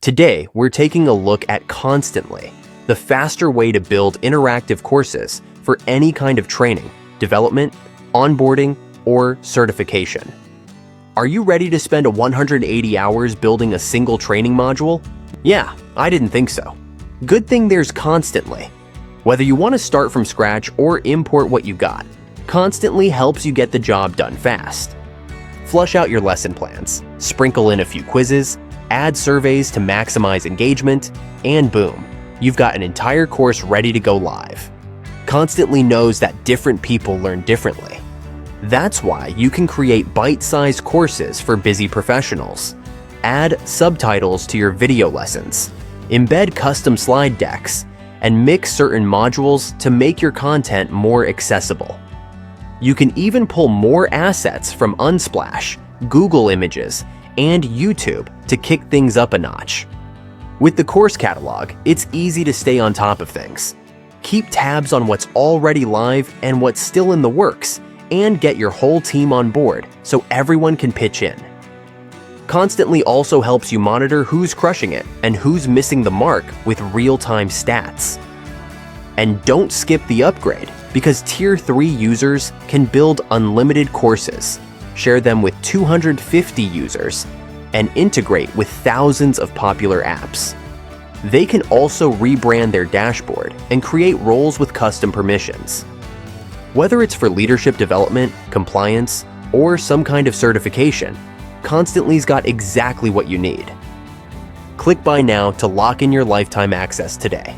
Today, we're taking a look at Konstantly, the faster way to build interactive courses for any kind of training, development, onboarding, or certification. Are you ready to spend 180 hours building a single training module? Yeah, I didn't think so. Good thing there's Konstantly. Whether you want to start from scratch or import what you got, Konstantly helps you get the job done fast. Flush out your lesson plans, sprinkle in a few quizzes, add surveys to maximize engagement, and boom, you've got an entire course ready to go live. Konstantly knows that different people learn differently. That's why you can create bite-sized courses for busy professionals, add subtitles to your video lessons, embed custom slide decks, and mix certain modules to make your content more accessible. You can even pull more assets from Unsplash, Google Images, and YouTube to kick things up a notch. With the course catalog, it's easy to stay on top of things. Keep tabs on what's already live and what's still in the works, and get your whole team on board so everyone can pitch in. Konstantly also helps you monitor who's crushing it and who's missing the mark with real-time stats. And don't skip the upgrade, because Tier 3 users can build unlimited courses, share them with 250 users, and integrate with thousands of popular apps. They can also rebrand their dashboard and create roles with custom permissions. Whether it's for leadership development, compliance, or some kind of certification, Konstantly's got exactly what you need. Click buy now to lock in your lifetime access today.